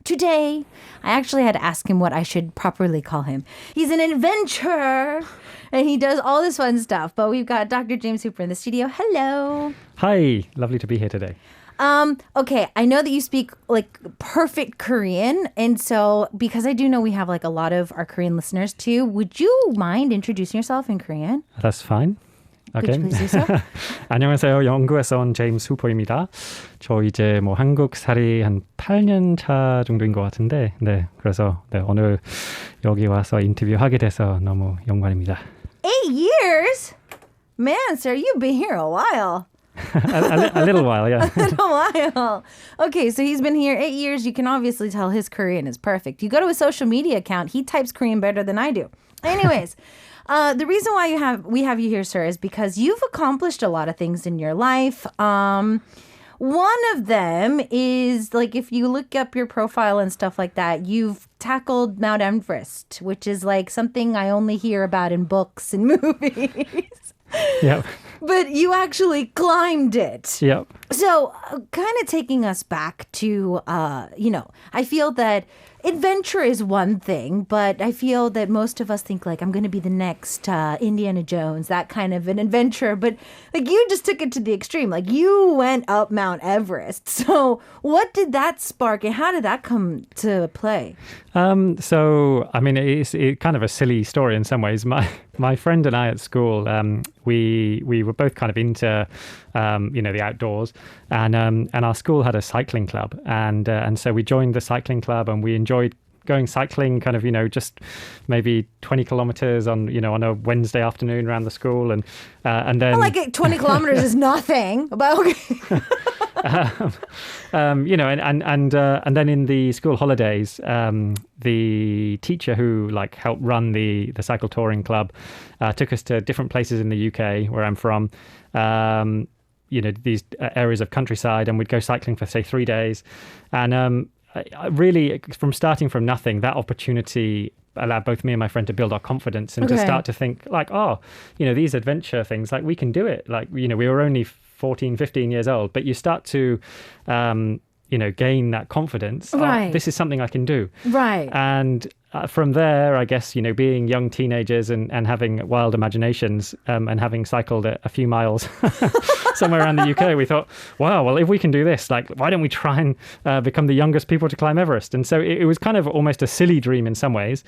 today, I actually had to ask him what I should properly call him. He's an adventurer, and he does all this fun stuff. But we've got Dr. Jaimshuppер in the studio. Hello. Hi, lovely to be here today. Okay, I know that you speak like perfect Korean, and so because I do know we have like a lot of our Korean listeners too, would you mind introducing yourself in Korean? That's fine. Could you please do so? 안녕하세요. 영국에서 온 제임스후퍼입니다. 저 이제 뭐 한국살이 한 8년 차 정도인 것 같은데, 네, 그래서 네, 오늘 여기 와서 인터뷰하게 돼서 너무 영광입니다. 8 years? Man, sir, you've been here a while. a little while, yeah. A little while. Okay, so he's been here 8 years. You can obviously tell his Korean is perfect. You go to his social media account, he types Korean better than I do. Anyways, the reason why we have you here, sir, is because you've accomplished a lot of things in your life. One of them is, like, if you look up your profile and stuff like that, you've tackled Mount Everest, which is like something I only hear about in books and movies. Yep. But you actually climbed it. Yep. So kind of taking us back to, I feel that adventure is one thing, but I feel that most of us think like, I'm going to be the next Indiana Jones, that kind of an adventure. But like you just took it to the extreme. Like you went up Mount Everest. So what did that spark and how did that come to play? So, I mean, it's kind of a silly story in some ways. My friend and I at school, we were both kind of into, the outdoors, and our school had a cycling club, and so we joined the cycling club, and we enjoyed going cycling, kind of, just maybe 20 kilometers on a Wednesday afternoon around the school, and then I like it. 20 kilometers is nothing, but okay. And then in the school holidays, the teacher who helped run the cycle touring club took us to different places in the UK where I'm from. These areas of countryside, and we'd go cycling for say 3 days, and really from starting from nothing, that opportunity allowed both me and my friend to build our confidence and to start to think these adventure things, we can do it. We were only 14, 15 years old, but you start to, gain that confidence. Right. This is something I can do. Right. And from there, I guess, being young teenagers and having wild imaginations and having cycled a few miles somewhere around the UK, we thought, wow, well, if we can do this, why don't we try and become the youngest people to climb Everest? And so it was kind of almost a silly dream in some ways.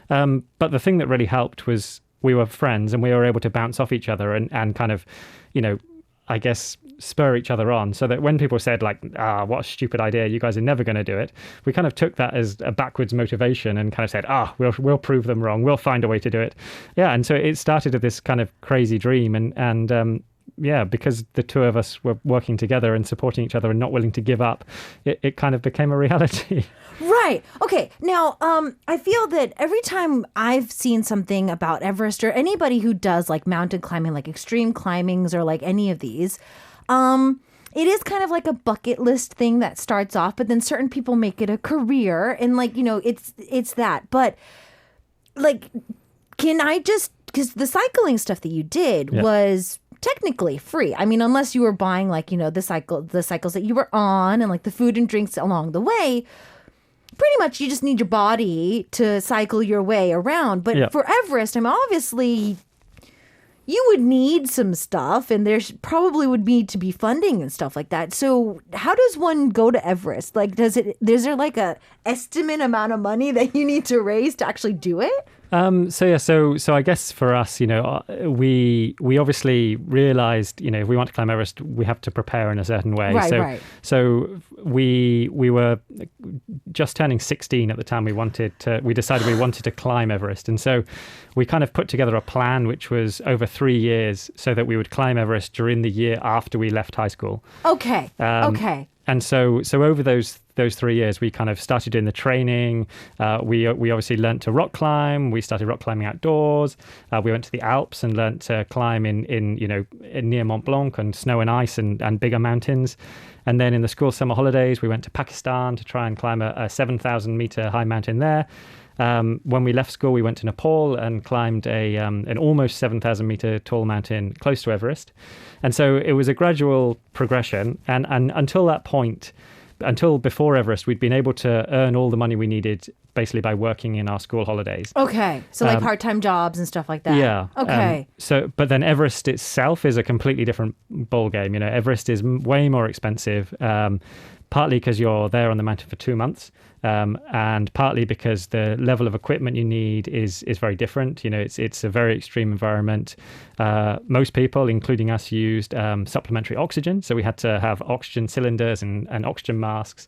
But the thing that really helped was we were friends and we were able to bounce off each other and kind of, I guess, spur each other on, so that when people said what a stupid idea, you guys are never going to do it, we kind of took that as a backwards motivation and kind of said, we'll prove them wrong. We'll find a way to do it. Yeah. And so it started with this kind of crazy dream. And because the two of us were working together and supporting each other and not willing to give up, it kind of became a reality. Right. Okay. Now, I feel that every time I've seen something about Everest or anybody who does mountain climbing, extreme climbings or any of these, it is kind of like a bucket list thing that starts off, but then certain people make it a career and it's that. But can I just, because the cycling stuff that you did was technically free. I mean, unless you were buying the cycles that you were on and the food and drinks along the way. Pretty much you just need your body to cycle your way around. But for Everest, I mean, obviously you would need some stuff and there probably would need to be funding and stuff like that. So how does one go to Everest? Is there a estimate amount of money that you need to raise to actually do it? So I guess for us, we obviously realized, if we want to climb Everest, we have to prepare in a certain way. Right. So we were just turning 16 at the time. We decided we wanted to climb Everest. And so we kind of put together a plan, which was over 3 years, so that we would climb Everest during the year after we left high school. Okay. Okay. And so over those 3 years, we kind of started doing the training. We obviously learnt to rock climb. We started rock climbing outdoors. We went to the Alps and learnt to climb in near Mont Blanc and snow and ice and bigger mountains. And then in the school summer holidays, we went to Pakistan to try and climb a 7,000 meter high mountain there. When we left school, we went to Nepal and climbed an almost 7,000 meter tall mountain close to Everest. And so it was a gradual progression. And until that point, until before Everest, we'd been able to earn all the money we needed basically by working in our school holidays. Okay. So like part-time jobs and stuff like that. Yeah. Okay. But then Everest itself is a completely different ball game. You know, Everest is way more expensive, partly because you're there on the mountain for 2 months. And partly because the level of equipment you need is very different. You know, it's a very extreme environment. Most people, including us, used supplementary oxygen. So we had to have oxygen cylinders and oxygen masks.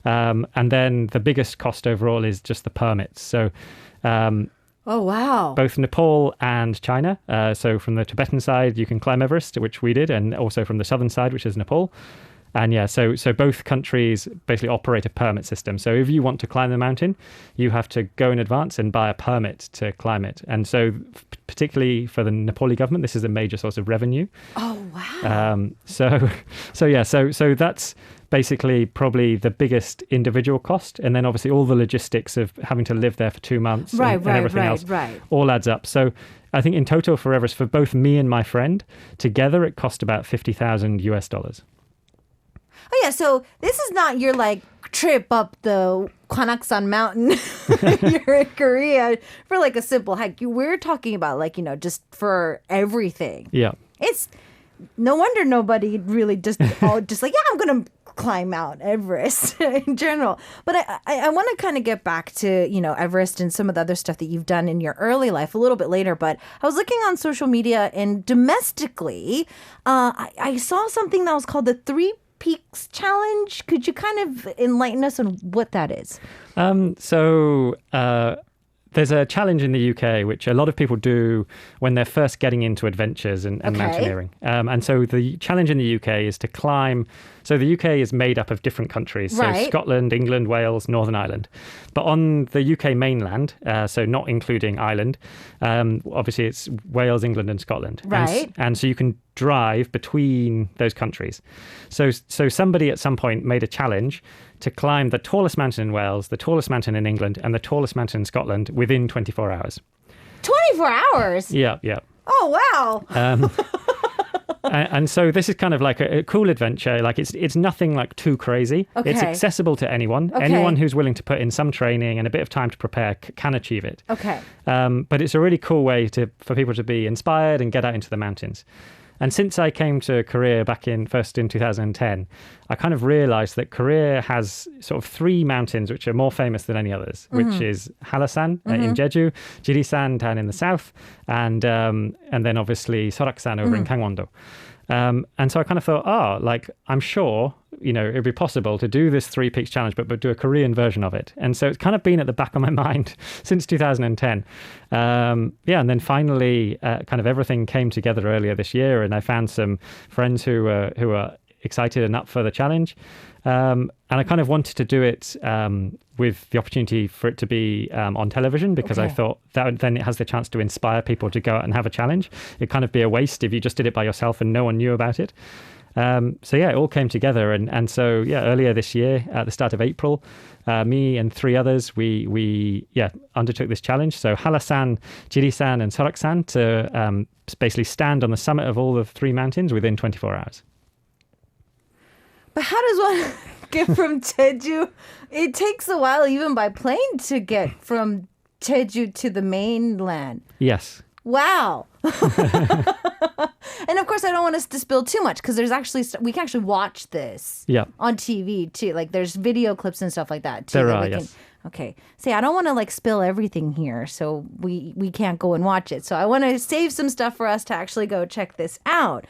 And then the biggest cost overall is just the permits. So oh, wow. both Nepal and China. So from the Tibetan side, you can climb Everest, which we did, and also from the southern side, which is Nepal. And yeah, so both countries basically operate a permit system. So if you want to climb the mountain, you have to go in advance and buy a permit to climb it. And so particularly for the Nepali government, this is a major source of revenue. Oh, wow. So that's basically probably the biggest individual cost. And then obviously all the logistics of having to live there for 2 months and everything else all adds up. So I think in total for Everest, for both me and my friend, together it cost about $50,000. Oh, yeah. So this is not your like trip up the Gwanaksan mountain. You're in Korea for like a simple hike. We're talking about like, you know, just for everything. Yeah. It's no wonder nobody really just like, yeah, I'm going to climb Mount Everest in general. But I want to kind of get back to, you know, Everest and some of the other stuff that you've done in your early life a little bit later. But I was looking on social media and domestically, I saw something that was called the Three Peaks Challenge. Could you kind of enlighten us on what that is? There's a challenge in the UK, which a lot of people do when they're first getting into adventures and mountaineering. And so the challenge in the UK is to climb. So the UK is made up of different countries. So Scotland, England, Wales, Northern Ireland. But on the UK mainland, so not including Ireland, obviously it's Wales, England and Scotland. Right. And so you can drive between those countries. So somebody at some point made a challenge to climb the tallest mountain in Wales, the tallest mountain in England, and the tallest mountain in Scotland within 24 hours. 24 hours? Yeah. Oh, wow. And so this is kind of like a cool adventure. Like it's nothing like too crazy. Okay. It's accessible to anyone. Okay. Anyone who's willing to put in some training and a bit of time to prepare can achieve it. Okay. But it's a really cool way for people to be inspired and get out into the mountains. And since I came to Korea back in 2010, I kind of realized that Korea has sort of 3 mountains which are more famous than any others, which is Hallasan in Jeju, Jirisan down in the south, and then obviously Soraksan over in Gangwon-do. And so I kind of thought, I'm sure, you know, it'd be possible to do this 3 Peaks Challenge, but do a Korean version of it. And so it's kind of been at the back of my mind since 2010. And then finally, kind of everything came together earlier this year, and I found some friends who were excited and up for the challenge. And I kind of wanted to do it with the opportunity for it to be on television, because I thought that then it has the chance to inspire people to go out and have a challenge. It'd kind of be a waste if you just did it by yourself and no one knew about it. It all came together. And so, earlier this year, at the start of April, me and 3 others, we undertook this challenge. So Hallasan, Jirisan and Soraksan to basically stand on the summit of all the 3 mountains within 24 hours. But how does one get from Jeju? It takes a while even by plane to get from Jeju to the mainland. Yes. Wow. And of course, I don't want us to spill too much, because there's actually we can actually watch this on TV too. Like there's video clips and stuff like that too. There are, yes. Okay. See, I don't want to like spill everything here, so we can't go and watch it. So I want to save some stuff for us to actually go check this out.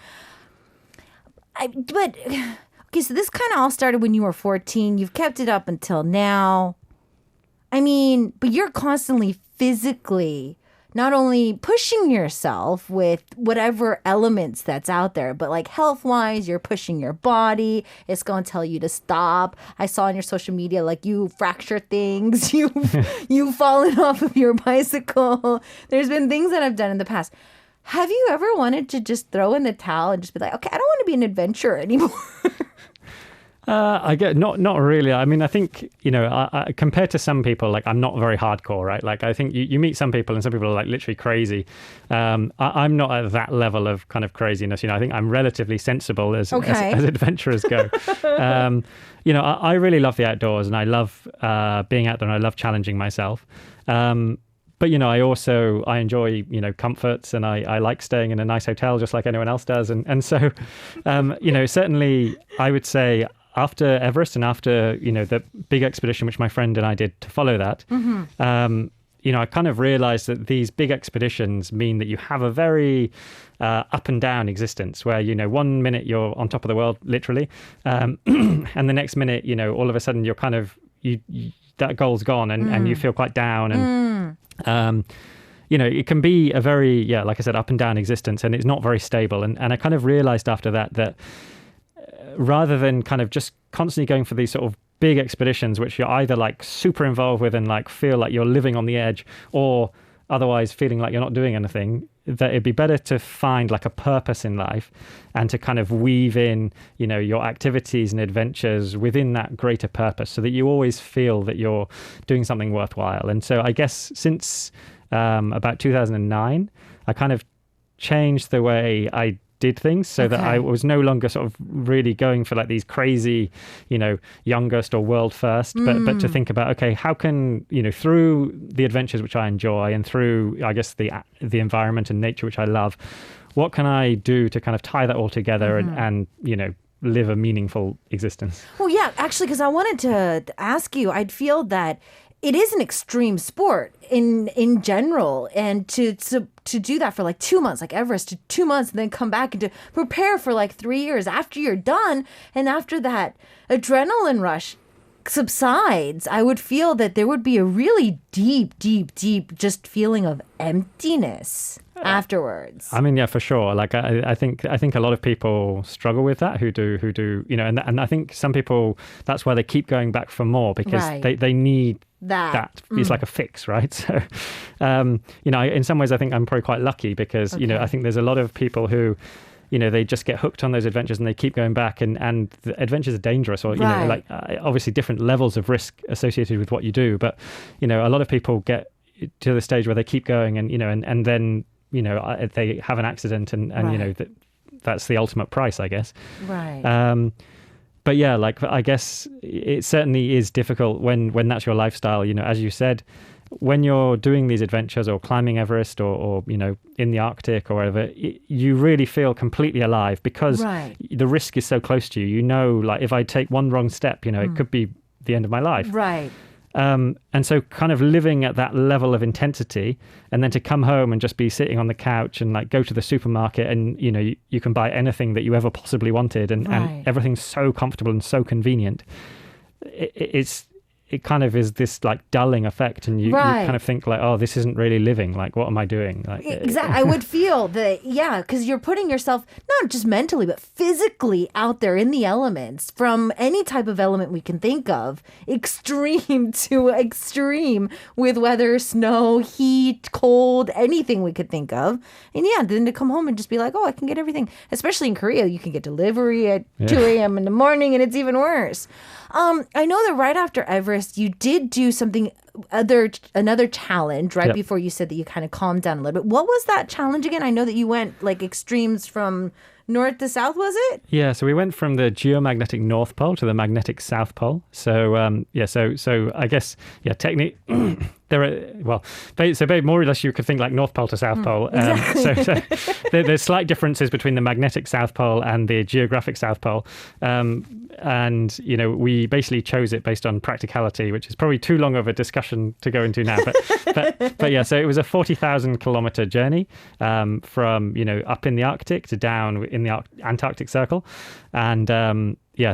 Okay, so this kind of all started when you were 14. You've kept it up until now. I mean, but you're constantly physically not only pushing yourself with whatever elements that's out there, but like health-wise, you're pushing your body. It's going to tell you to stop. I saw on your social media, like you fracture things. You've fallen off of your bicycle. There's been things that I've done in the past. Have you ever wanted to just throw in the towel and just be like, okay, I don't want to be an adventurer anymore? I get not really. I mean, I think, I compared to some people, like I'm not very hardcore, right? Like I think you meet some people and some people are like literally crazy. I'm not at that level of kind of craziness. I think I'm relatively sensible as adventurers go. I really love the outdoors and I love being out there and I love challenging myself. But, I enjoy, comforts and I like staying in a nice hotel just like anyone else does. And so, certainly I would say after Everest and after, the big expedition, which my friend and I did to follow that, I kind of realized that these big expeditions mean that you have a very up and down existence where, 1 minute you're on top of the world, literally. And the next minute, all of a sudden you're kind of, that goal's gone and you feel quite down. And, it can be a very, like I said, up and down existence and it's not very stable. And I kind of realized after that rather than kind of just constantly going for these sort of big expeditions, which you're either like super involved with and like feel like you're living on the edge or otherwise feeling like you're not doing anything, that it'd be better to find like a purpose in life and to kind of weave in, your activities and adventures within that greater purpose so that you always feel that you're doing something worthwhile. And so I guess since about 2009, I kind of changed the way I did things so that I was no longer sort of really going for like these crazy, youngest or world first, but to think about, okay, how can, through the adventures which I enjoy and through, I guess, the environment and nature which I love, what can I do to kind of tie that all together and live a meaningful existence? Well, yeah, actually, because I wanted to ask you, I'd feel that it is an extreme sport in general, and to do that for like 2 months, like Everest, to 2 months, and then come back and to prepare for like 3 years after you're done, and after that adrenaline rush subsides, I would feel that there would be a really deep just feeling of emptiness afterwards. I mean, yeah, for sure. Like I think a lot of people struggle with that who do, and I think some people, that's why they keep going back for more because they need that. It's like a fix, right? So, in some ways, I think I'm probably quite lucky because, I think there's a lot of people who, they just get hooked on those adventures and they keep going back and the adventures are dangerous or, obviously different levels of risk associated with what you do. But, a lot of people get to the stage where they keep going and, and then, they have an accident and that's the ultimate price, I guess. Right. But yeah, like I guess it certainly is difficult when that's your lifestyle. As you said, when you're doing these adventures or climbing Everest or in the Arctic or wherever, you really feel completely alive because the risk is so close to you. Like if I take one wrong step, it could be the end of my life. Right. And so kind of living at that level of intensity and then to come home and just be sitting on the couch and like go to the supermarket and, you can buy anything that you ever possibly wanted and everything's so comfortable and so convenient. It kind of is this like dulling effect and you kind of think like, oh, this isn't really living. Like, what am I doing? Like, exactly. I would feel that, because you're putting yourself not just mentally, but physically out there in the elements from any type of element we can think of, extreme to extreme with weather, snow, heat, cold, anything we could think of. And then to come home and just be like, oh, I can get everything. Especially in Korea, you can get delivery at 2 a.m. in the morning and it's even worse. I know that right after Everest, you did do another challenge right before you said that you kind of calmed down a little bit. What was that challenge again? I know that you went like extremes from north to south, was it? Yeah, so we went from the geomagnetic North Pole to the magnetic South Pole. So so I guess technically there are more or less you could think like North Pole to South Pole. Exactly. So there's slight differences between the magnetic South Pole and the geographic South Pole. And we basically chose it based on practicality, which is probably too long of a discussion to go into now. But yeah, so it was a 40,000 kilometer journey from up in the Arctic to down in the Antarctic Circle, and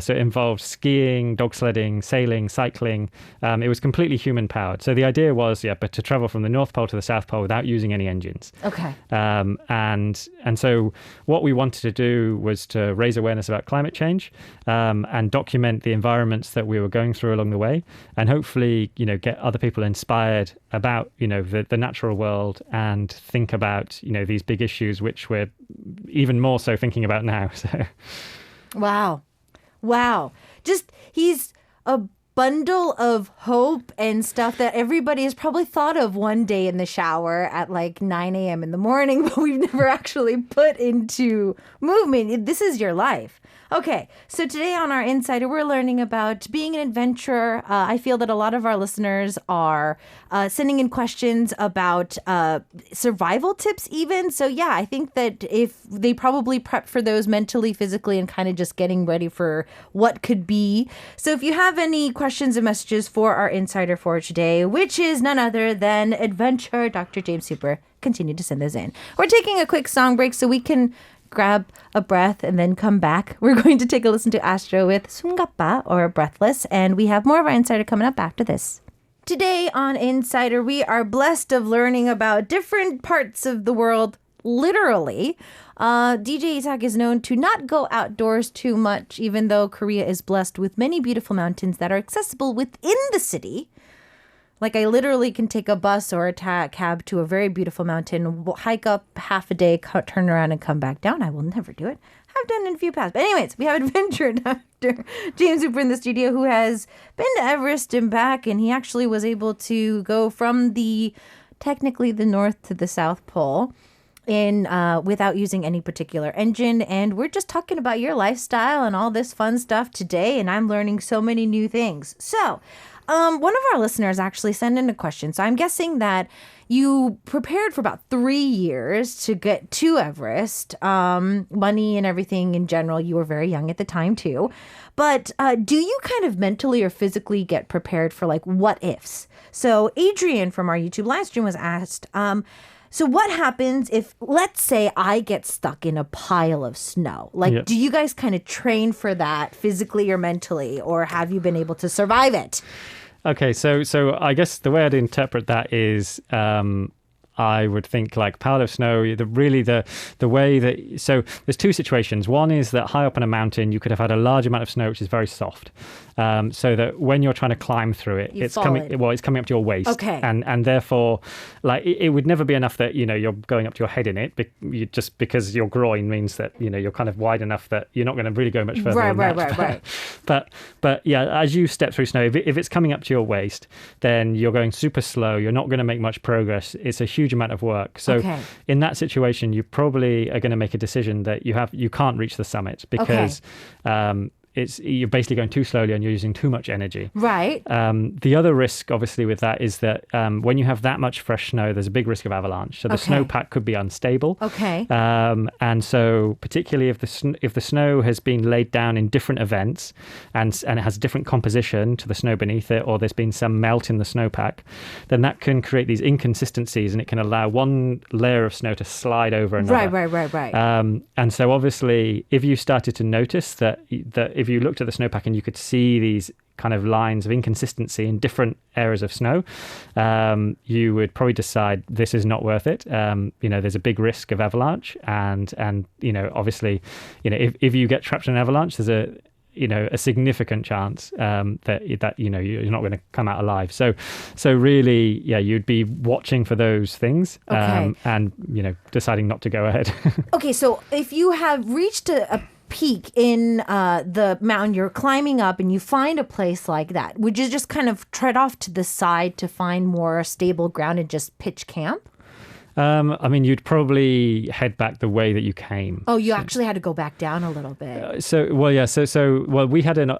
so it involved skiing, dog sledding, sailing, cycling. It was completely human powered. So the idea was, but to travel from the North Pole to the South Pole without using any engines. Okay. And so what we wanted to do was to raise awareness about climate change and document the environments that we were going through along the way, and hopefully, get other people inspired about, the natural world and think about, these big issues, which we're even more so thinking about now. So. Wow. he's a bundle of hope and stuff that everybody has probably thought of one day in the shower at like 9 a.m. in the morning, but we've never actually put into movement. This is your life. Okay, so today on our Insider, we're learning about being an adventurer. I feel that a lot of our listeners are sending in questions about survival tips even. So yeah, I think that if they probably prep for those mentally, physically, and kind of just getting ready for what could be. So if you have any questions and messages for our Insider for today, which is none other than Adventure Dr. James Hooper, continue to send those in. We're taking a quick song break so we can grab a breath and then come back. We're going to take a listen to Astro with 숨가빠 or Breathless, and we have more of our Insider coming up after this. Today on Insider, we are blessed of learning about different parts of the world, literally. DJ Isak is known to not go outdoors too much, even though Korea is blessed with many beautiful mountains that are accessible within the city. Like I literally can take a bus or a cab to a very beautiful mountain, hike up half a day, turn around and come back down. I will never do it. I've done it in a few past. But anyways, we have Adventure Dr. James Hooper in the studio who has been to Everest and back. And he actually was able to go from technically the North to the South Pole without using any particular engine. And we're just talking about your lifestyle and all this fun stuff today. And I'm learning so many new things. So one of our listeners actually sent in a question. So I'm guessing that you prepared for about 3 years to get to Everest. Money and everything in general. You were very young at the time too. But do you kind of mentally or physically get prepared for like what ifs? So Adrian from our YouTube live stream was asked, so what happens if, let's say, I get stuck in a pile of snow? Like, do you guys kind of train for that physically or mentally, or have you been able to survive it? Okay, so I guess the way I'd interpret that is I would think like pile of snow, the way that, so there's two situations. One is that high up on a mountain, you could have had a large amount of snow, which is very soft. So that when you're trying to climb through it, it's coming up to your waist. Okay. And therefore, like it would never be enough that, you're going up to your head in it, just because your groin means that, you're kind of wide enough that you're not going to really go much further than that. Right. But yeah, as you step through snow, if it's coming up to your waist, then you're going super slow. You're not going to make much progress. It's a huge amount of work. So in that situation, you probably are going to make a decision that you can't reach the summit because you're basically going too slowly and you're using too much energy. Right. The other risk, obviously, with that is that when you have that much fresh snow, there's a big risk of avalanche. So the snowpack could be unstable. Okay. And so particularly if the snow has been laid down in different events and it has a different composition to the snow beneath it, or there's been some melt in the snowpack, then that can create these inconsistencies and it can allow one layer of snow to slide over another. Right. And so obviously, if you started to notice that if you looked at the snowpack and you could see these kind of lines of inconsistency in different areas of snow, you would probably decide this is not worth it. There's a big risk of avalanche, and obviously, if you get trapped in an avalanche, there's a significant chance that you're not going to come out alive. So really, you'd be watching for those things and deciding not to go ahead. Okay, so if you have reached a peak in the mountain you're climbing up and you find a place like that, would you just kind of tread off to the side to find more stable ground and just pitch camp? You'd probably head back the way that you came. Oh, you actually had to go back down a little bit. We had an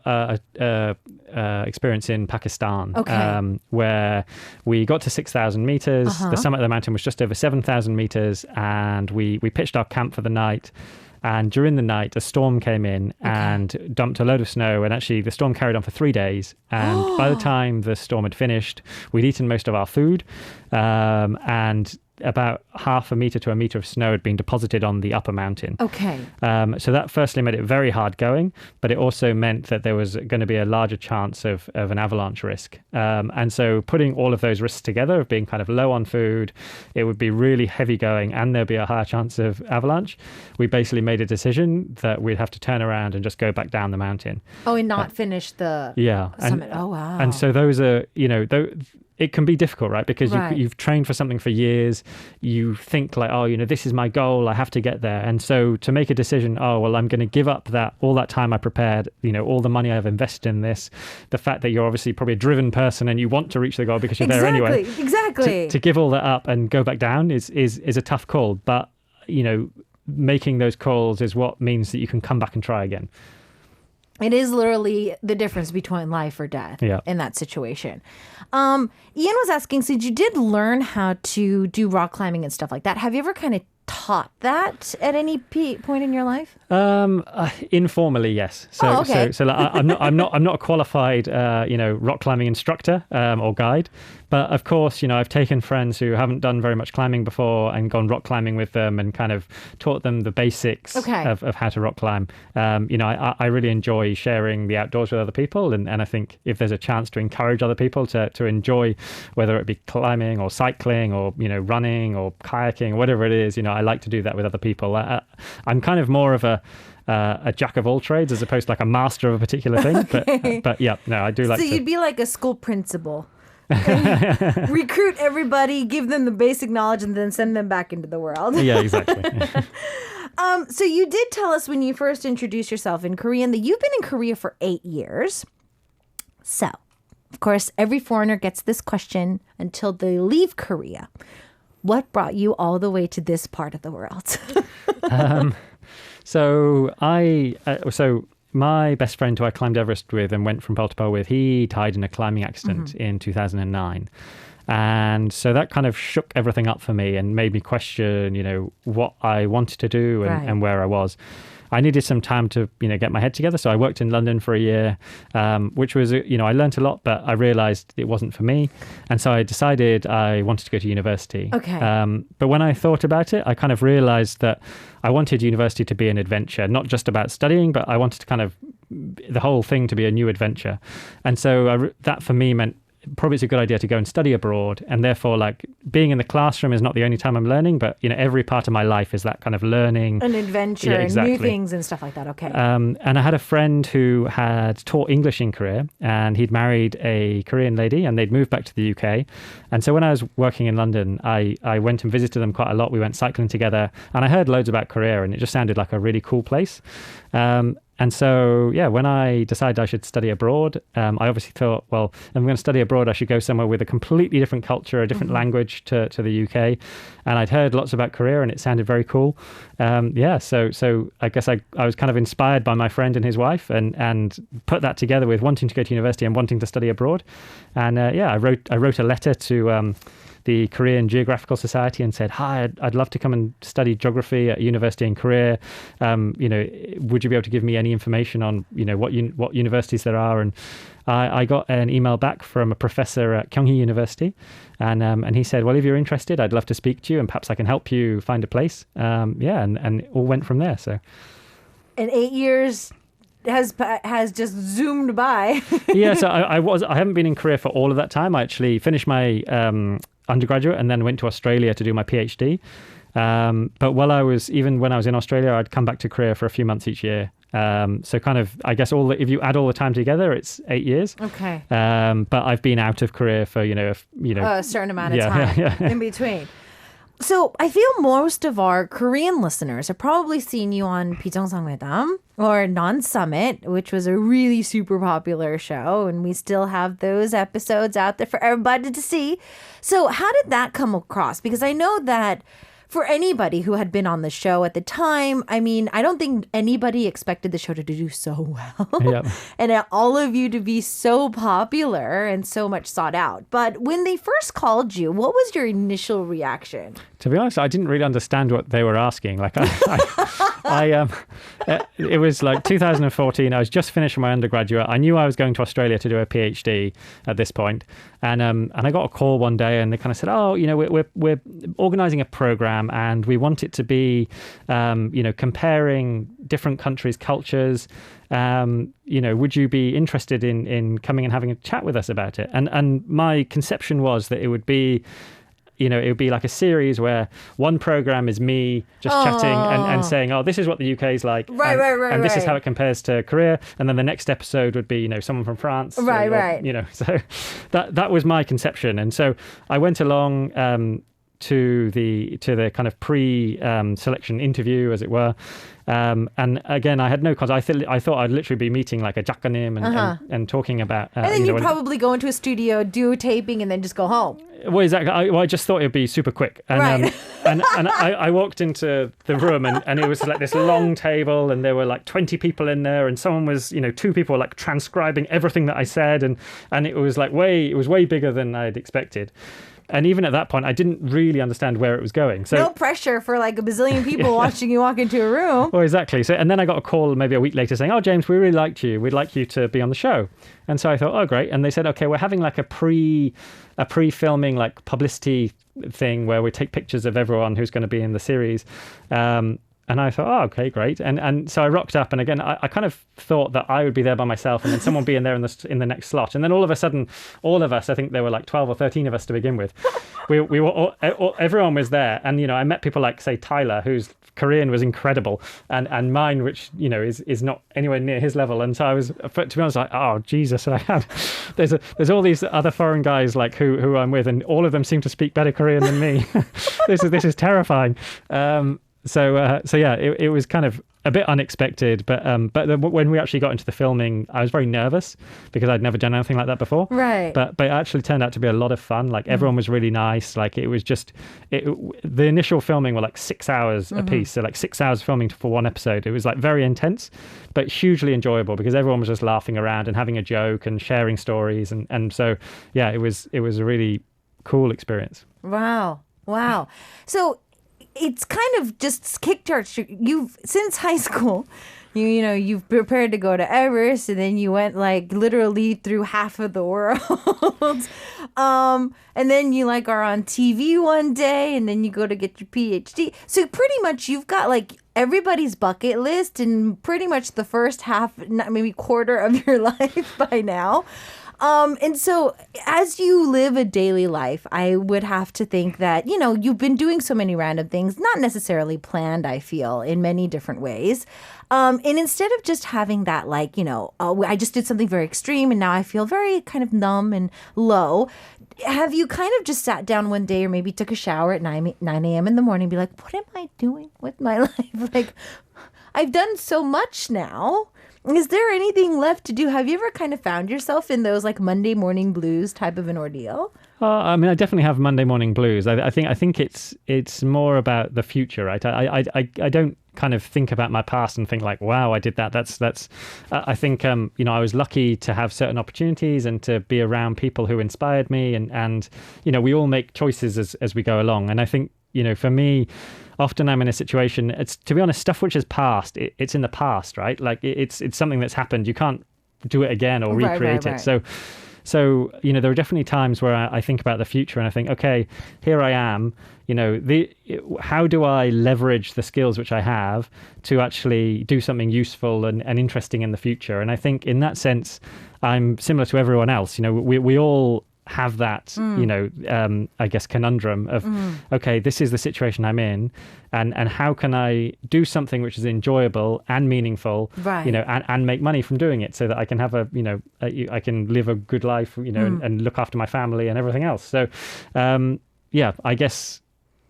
experience in Pakistan, where we got to 6,000 meters. The summit of the mountain was just over 7,000 meters, and we pitched our camp for the night. And during the night, a storm came in and dumped a load of snow. And actually, the storm carried on for 3 days. And by the time the storm had finished, we'd eaten most of our food. And about half a meter to a meter of snow had been deposited on the upper mountain. So that firstly made it very hard going, but it also meant that there was going to be a larger chance of an avalanche risk. And so putting all of those risks together of being kind of low on food, it would be really heavy going and there'd be a higher chance of avalanche. We basically made a decision that we'd have to turn around and just go back down the mountain. And not finish the summit. Oh, wow. And so those are, it can be difficult, right? Because Right. you've trained for something for years. You think like, oh, this is my goal. I have to get there. And so to make a decision, oh, well, I'm going to give up all that time I prepared, all the money I've invested in this, the fact that you're obviously probably a driven person and you want to reach the goal because you're there anyway. Exactly. To give all that up and go back down is a tough call. But, making those calls is what means that you can come back and try again. It is literally the difference between life or death in that situation. Ian was asking, so you did learn how to do rock climbing and stuff like that. Have you ever kind of taught that at any point in your life? Informally, yes. So, okay. so like, I'm not a qualified, rock climbing instructor or guide. But of course, I've taken friends who haven't done very much climbing before and gone rock climbing with them and kind of taught them the basics of how to rock climb. I really enjoy sharing the outdoors with other people. And I think if there's a chance to encourage other people to enjoy, whether it be climbing or cycling or, running or kayaking, whatever it is, I like to do that with other people. I'm kind of more of a jack of all trades as opposed to like a master of a particular thing. But yeah, no, I do like to. So you'd be like a school principal. Recruit everybody, give them the basic knowledge, and then send them back into the world. Yeah, exactly. So you did tell us when you first introduced yourself in Korean that you've been in Korea for 8 years. So, of course, every foreigner gets this question until they leave Korea. What brought you all the way to this part of the world? So my best friend who I climbed Everest with and went from pole to pole with, he died in a climbing accident in 2009. And so that kind of shook everything up for me and made me question, what I wanted to do and where I was. I needed some time to, get my head together. So I worked in London for a year, which was, I learned a lot, but I realized it wasn't for me. And so I decided I wanted to go to university. Okay. But when I thought about it, I kind of realized that I wanted university to be an adventure, not just about studying, but I wanted to kind of the whole thing to be a new adventure. And so that for me meant probably it's a good idea to go and study abroad. And therefore, like, being in the classroom is not the only time I'm learning, but, every part of my life is that kind of learning. An adventure and new things and stuff like that. Okay. And I had a friend who had taught English in Korea, and he'd married a Korean lady, and they'd moved back to the UK. And so when I was working in London, I went and visited them quite a lot. We went cycling together, and I heard loads about Korea, and it just sounded like a really cool place. And so, when I decided I should study abroad, I obviously thought, well, if I'm going to study abroad, I should go somewhere with a completely different culture, a different language to the UK. And I'd heard lots about Korea and it sounded very cool. So I guess I was kind of inspired by my friend and his wife and put that together with wanting to go to university and wanting to study abroad. And I wrote a letter to the Korean Geographical Society and said, hi, I'd love to come and study geography at a university in Korea. Would you be able to give me any information on, what universities there are? And I got an email back from a professor at Kyunghee University. And he said, well, if you're interested, I'd love to speak to you and perhaps I can help you find a place. And it all went from there. So. And 8 years has just zoomed by. Yeah, so I haven't been in Korea for all of that time. I actually finished my undergraduate and then went to Australia to do my PhD. But when I was in Australia, I'd come back to Korea for a few months each year. So kind of, I guess if you add all the time together, it's 8 years. Okay. But I've been out of Korea for, a certain amount of time in between. So I feel most of our Korean listeners have probably seen you on 비정상회담 or Non-Summit, which was a really super popular show. And we still have those episodes out there for everybody to see. So how did that come across? Because I know that for anybody who had been on the show at the time, I mean, I don't think anybody expected the show to do so well. Yep. And all of you to be so popular and so much sought out. But when they first called you, what was your initial reaction? To be honest, I didn't really understand what they were asking. Like, it was like 2014. I was just finishing my undergraduate. I knew I was going to Australia to do a PhD at this point. And I got a call one day and they kind of said, oh, we're organizing a program and we want it to be, comparing different countries' cultures. Would you be interested in coming and having a chat with us about it? And my conception was that it would be it would be like a series where one program is me just chatting and saying, oh, this is what the UK is like. Right. And this is how it compares to Korea. And then the next episode would be, someone from France. Right. So that was my conception. And so I went along to the kind of pre-selection interview, as it were. And again, I had no concept. I thought I'd literally be meeting like a 작가님 and talking about. And then you'd probably go into a studio, do a taping, and then just go home. Well, exactly. I just thought it'd be super quick. And, and I walked into the room and it was like this long table and there were like 20 people in there and someone was, 2 people were like transcribing everything that I said. And it was like way bigger than I'd expected. And even at that point, I didn't really understand where it was going. So no pressure for like a bazillion people watching you walk into a room. Well, exactly. So, and then I got a call maybe a week later saying, oh, James, we really liked you. We'd like you to be on the show. And so I thought, oh, great. And they said, okay, we're having like a pre-filming like publicity thing where we take pictures of everyone who's going to be in the series. And I thought, oh, okay, great. And so I rocked up. And again, I kind of thought that I would be there by myself and then someone would be in there in the next slot. And then all of a sudden, all of us, I think there were like 12 or 13 of us to begin with. We were everyone was there. And, I met people like, say, Tyler, whose Korean was incredible. And mine, which, is not anywhere near his level. And so I was, to be honest, like, oh, Jesus. There's all these other foreign guys like who I'm with. And all of them seem to speak better Korean than me. This is terrifying. So yeah, it was kind of a bit unexpected, but when we actually got into the filming, I was very nervous because I'd never done anything like that before. Right. But it actually turned out to be a lot of fun. Like everyone was really nice. Like it was just the initial filming were like 6 hours a piece, so like 6 hours filming for one episode. It was like very intense, but hugely enjoyable because everyone was just laughing around and having a joke and sharing stories, and so yeah, it was a really cool experience. Wow. So it's kind of just kickstarted. You've since high school, you've prepared to go to Everest, and then you went like literally through half of the world. And then you like are on TV one day, and then you go to get your PhD. So pretty much you've got like everybody's bucket list in pretty much the first half, maybe quarter of your life by now. And so as you live a daily life, I would have to think that, you've been doing so many random things, not necessarily planned, I feel, in many different ways. And instead of just having that, like, I just did something very extreme and now I feel very kind of numb and low. Have you kind of just sat down one day or maybe took a shower at 9 a.m. in the morning and be like, what am I doing with my life? Like, I've done so much now. Is there anything left to do? Have you ever kind of found yourself in those like Monday morning blues type of an ordeal? I mean, I definitely have Monday morning blues. I think it's more about the future, right? I don't kind of think about my past and think like, wow, I did that. That's. I think I was lucky to have certain opportunities and to be around people who inspired me, and we all make choices as we go along. And I think for me, often I'm in a situation, it's, to be honest, stuff which is past, it's in the past, right? Like it's something that's happened. You can't do it again or recreate it. So there are definitely times where I think about the future and I think, okay, here I am, how do I leverage the skills which I have to actually do something useful and interesting in the future? And I think in that sense, I'm similar to everyone else. We all have that, I guess, conundrum of, okay, this is the situation I'm in, and how can I do something which is enjoyable and meaningful, right. And make money from doing it so that I can have I can live a good life, and look after my family and everything else. So, I guess,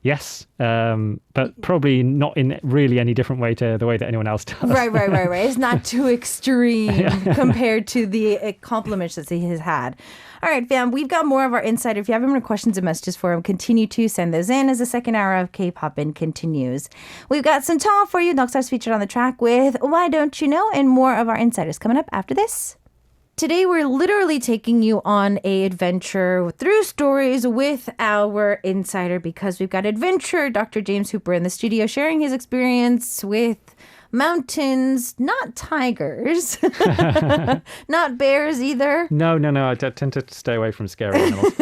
yes, but probably not in really any different way to the way that anyone else does. Right. It's not too extreme compared to the compliments that he has had. All right, fam, we've got more of our insider. If you have any more questions and messages for him, continue to send those in as the second hour of K-Poppin continues. We've got some talk for you. Noxar's featured on the track with Why Don't You Know? And more of our insiders coming up after this. Today, we're literally taking you on an adventure through stories with our insider because we've got adventurer Dr. Jaimshuppor in the studio sharing his experience with mountains, not tigers, not bears either. No. I tend to stay away from scary animals.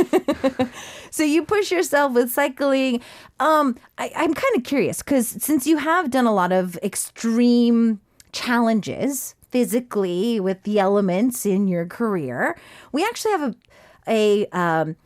So you push yourself with cycling. I'm kind of curious because since you have done a lot of extreme challenges physically with the elements in your career, we actually have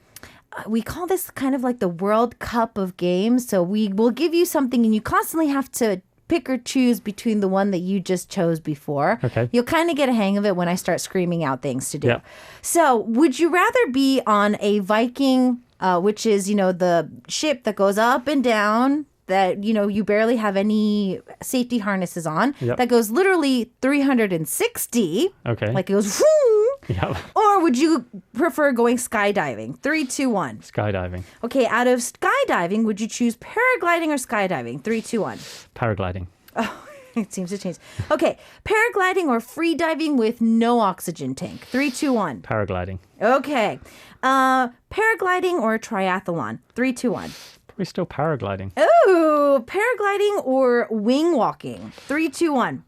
we call this kind of like the World Cup of games. So we will give you something and you constantly have to pick or choose between the one that you just chose before. Okay. You'll kind of get a hang of it when I start screaming out things to do. Yeah. So would you rather be on a Viking, which is, you know, the ship that goes up and down, that, you know, you barely have any safety harnesses on, that goes literally 360. Okay. Like it goes, whoo, Yeah. or would you prefer going skydiving? 3, 2, 1. Skydiving. Okay, out of skydiving, would you choose paragliding or skydiving? 3, 2, 1. Paragliding. Oh, it seems to change. Okay, paragliding or free diving with no oxygen tank? 3, 2, 1. Paragliding. Okay, paragliding or triathlon? 3, 2, 1. Probably still paragliding. Ooh, paragliding or wing walking? 3, 2, 1.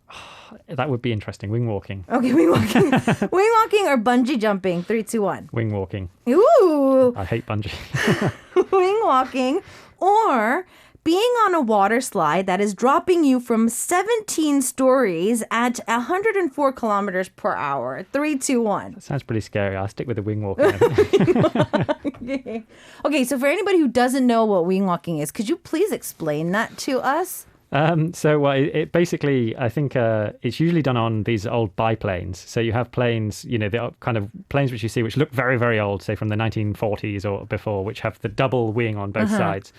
That would be interesting. Wing walking. Okay, wing walking. Wing walking or bungee jumping? 3, 2, 1. Wing walking. Ooh. I hate bungee. Wing walking or being on a water slide that is dropping you from 17 stories at 104 kilometers per hour. 3, 2, 1. That sounds pretty scary. I'll stick with the wing walking. Okay, so for anybody who doesn't know what wing walking is, could you please explain that to us? It basically, I think it's usually done on these old biplanes. So you have planes, you know, the kind of planes which you see, which look very, very old, say from the 1940s or before, which have the double wing on both sides.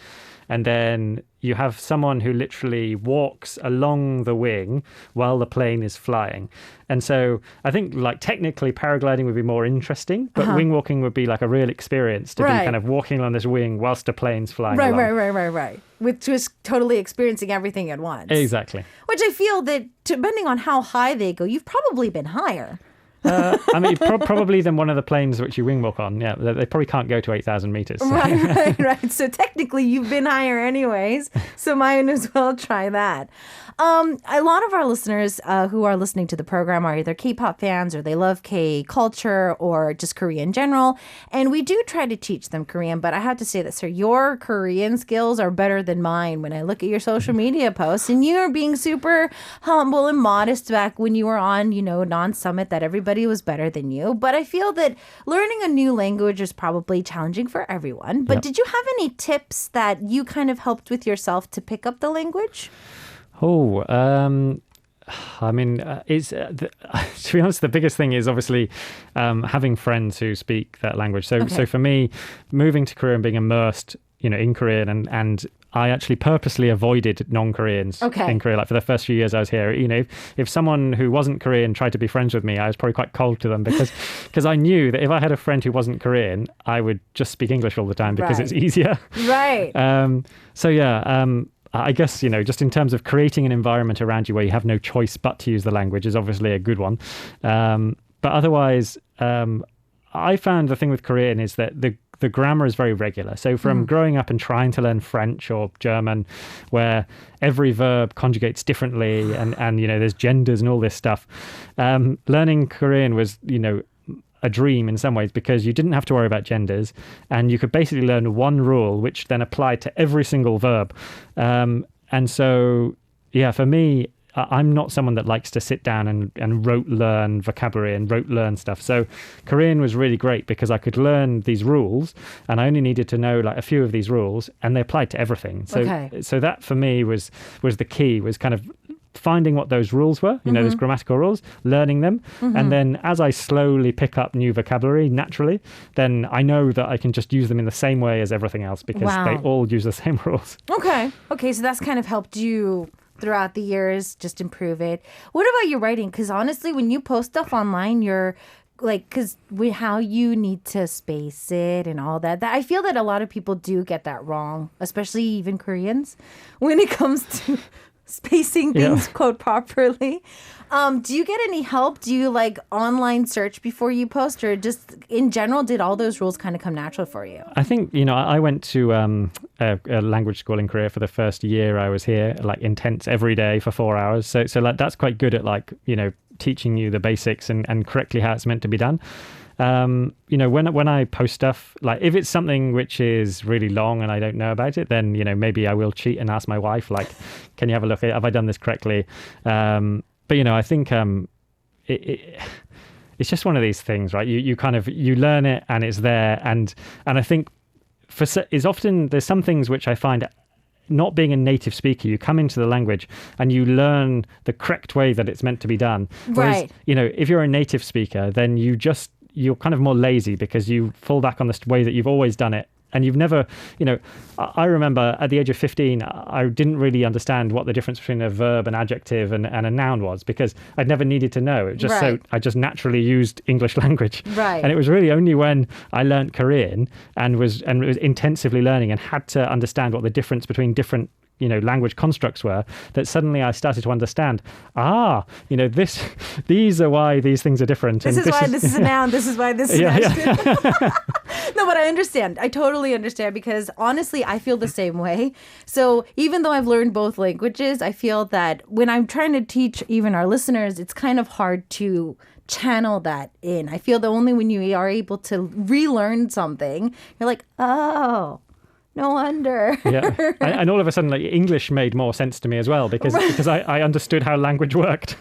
And then you have someone who literally walks along the wing while the plane is flying. And so I think like technically paragliding would be more interesting, but wing walking would be like a real experience to be kind of walking on this wing whilst the plane's flying along. Right. Which was totally experiencing everything at once. Exactly. Which I feel that depending on how high they go, you've probably been higher. I mean, probably than one of the planes which you wing walk on. Yeah, they probably can't go to 8,000 meters. So. Right. So technically, you've been higher anyways. So might as well try that. A lot of our listeners who are listening to the program are either K-pop fans or they love K-culture or just Korea in general. And we do try to teach them Korean. But I have to say that, sir, your Korean skills are better than mine when I look at your social media posts. And you are being super humble and modest back when you were on, you know, non-summit that everybody was better than you. But I feel that learning a new language is probably challenging for everyone. But did you have any tips that you kind of helped with yourself to pick up the language? I mean, to be honest, the biggest thing is obviously having friends who speak that language. So for me, moving to Korea and being immersed, you know, in Korean and I actually purposely avoided non-Koreans in Korea. Like for the first few years I was here, you know, if someone who wasn't Korean tried to be friends with me, I was probably quite cold to them because I knew that if I had a friend who wasn't Korean, I would just speak English all the time because it's easier. Right. I guess, you know, just in terms of creating an environment around you where you have no choice but to use the language is obviously a good one. But otherwise, I found the thing with Korean is that the grammar is very regular. So from growing up and trying to learn French or German, where every verb conjugates differently and you know, there's genders and all this stuff, learning Korean was, you know, a dream in some ways because you didn't have to worry about genders and you could basically learn one rule which then applied to every single verb. And so, yeah, for me, I'm not someone that likes to sit down and rote learn vocabulary and rote learn stuff. So Korean was really great because I could learn these rules and I only needed to know like a few of these rules and they applied to everything. So that for me was the key, was kind of finding what those rules were, you know, those grammatical rules, learning them. And then as I slowly pick up new vocabulary naturally, then I know that I can just use them in the same way as everything else because they all use the same rules. Okay, so that's kind of helped you throughout the years, just improve it. What about your writing? Because honestly, when you post stuff online, you're like, because how you need to space it and all that, I feel that a lot of people do get that wrong, especially even Koreans, when it comes to spacing things, quote, properly. Do you get any help? Do you like online search before you post, or just in general, did all those rules kind of come natural for you? I think, you know, I went to a language school in Korea for the first year I was here, like intense every day for 4 hours. So like that's quite good at like, you know, teaching you the basics and correctly how it's meant to be done. You know, when I post stuff, like if it's something which is really long and I don't know about it, then, you know, maybe I will cheat and ask my wife, like, can you have a look at it? Have I done this correctly? But, you know, I think it's just one of these things, right? You kind of, you learn it and it's there. And I think is often there's some things which I find not being a native speaker, you come into the language and you learn the correct way that it's meant to be done. Whereas, Right. if you're a native speaker, then you're kind of more lazy because you fall back on the way that you've always done it. And you've never, I remember at the age of 15, I didn't really understand what the difference between a verb, an adjective, and a noun was because I'd never needed to know. It just Right. I just naturally used English language. Right. And it was really only when I learned Korean and was intensively learning and had to understand what the difference between different language constructs were, that suddenly I started to understand, these are why these things are different. This is why this is a noun. This is why this is an adjective. No, but I understand. I totally understand because honestly, I feel the same way. So even though I've learned both languages, I feel that when I'm trying to teach even our listeners, it's kind of hard to channel that in. I feel that only when you are able to relearn something, you're like, oh, no wonder. Yeah. And all of a sudden, like, English made more sense to me as well because I understood how language worked.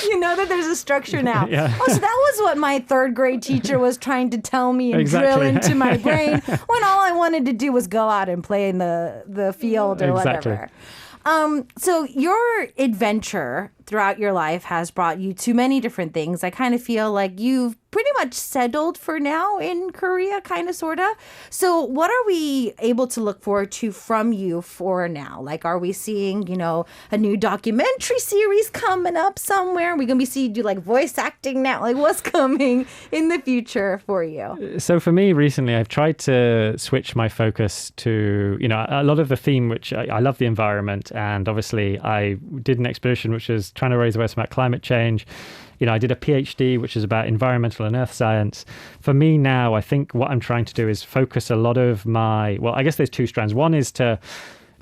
You know that there's a structure now. Yeah. Oh, so that was what my third grade teacher was trying to tell me and drill Exactly. into my brain when all I wanted to do was go out and play in the field or Exactly. whatever. So your adventure throughout your life has brought you to many different things. I kind of feel like you've pretty much settled for now in Korea, kind of, sort of. So what are we able to look forward to from you for now? Like, are we seeing, a new documentary series coming up somewhere? Are we going to be seeing you do like voice acting now? Like, what's coming in the future for you? So for me recently, I've tried to switch my focus to, a lot of the theme, which I love the environment. And obviously I did an expedition which was trying to raise awareness about climate change. I did a PhD, which is about environmental and earth science. For me now, I think what I'm trying to do is focus a lot of I guess there's two strands. One is to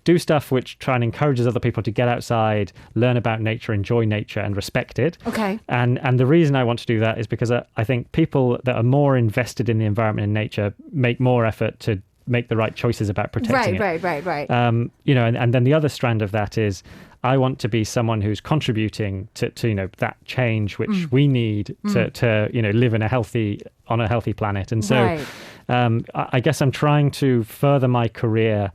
do stuff which try and encourages other people to get outside, learn about nature, enjoy nature, and respect it. Okay. And the reason I want to do that is because I think people that are more invested in the environment and nature make more effort to make the right choices about protecting it. Right. And then the other strand of that is I want to be someone who's contributing to that change which we need to live on a healthy planet. And so Right. I guess I'm trying to further my career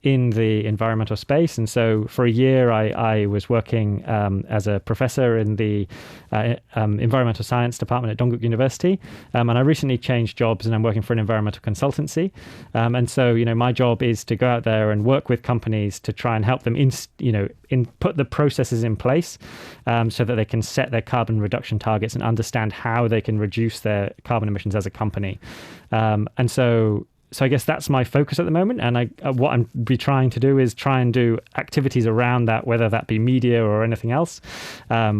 in the environmental space. And so for a year, I was working as a professor in the environmental science department at Dongguk University. And I recently changed jobs and I'm working for an environmental consultancy. And so, my job is to go out there and work with companies to try and help them put the processes in place so that they can set their carbon reduction targets and understand how they can reduce their carbon emissions as a company. And so I guess that's my focus at the moment. And what I'm be trying to do is try and do activities around that, whether that be media or anything else,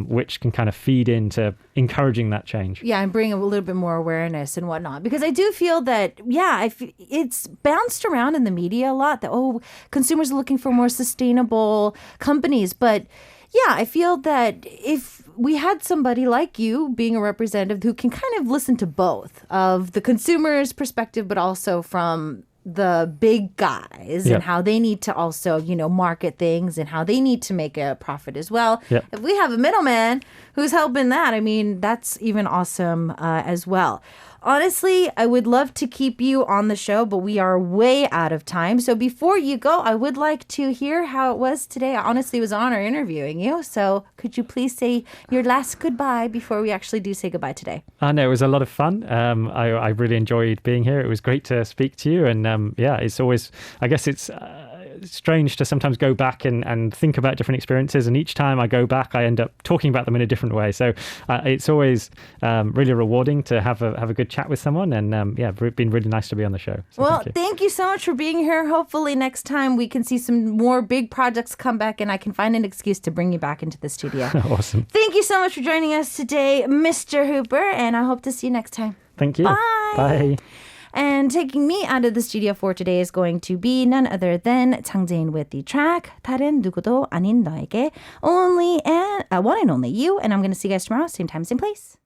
which can kind of feed into encouraging that change. Yeah, and bring a little bit more awareness and whatnot. Because I do feel that, it's bounced around in the media a lot that, consumers are looking for more sustainable companies. But yeah, I feel that if we had somebody like you being a representative who can kind of listen to both of the consumer's perspective, but also from the big guys and how they need to also, market things and how they need to make a profit as well. Yep. If we have a middleman who's helping that, I mean, that's even awesome as well. Honestly, I would love to keep you on the show, but we are way out of time. So before you go, I would like to hear how it was today. Honestly, it was an honor interviewing you. So could you please say your last goodbye before we actually do say goodbye today? No, it was a lot of fun. I really enjoyed being here. It was great to speak to you. And it's always, I guess it's strange to sometimes go back and think about different experiences. And each time I go back, I end up talking about them in a different way. So it's always really rewarding to have a good chat with someone. And it's been really nice to be on the show. So well, thank you so much for being here. Hopefully next time we can see some more big projects come back and I can find an excuse to bring you back into the studio. Awesome. Thank you so much for joining us today, Mr. Hooper, and I hope to see you next time. Thank you. Bye. Bye. And taking me out of the studio for today is going to be none other than 장재인 with the track 다른 누구도 아닌 너에게 only and one and only you. And I'm going to see you guys tomorrow, same time, same place.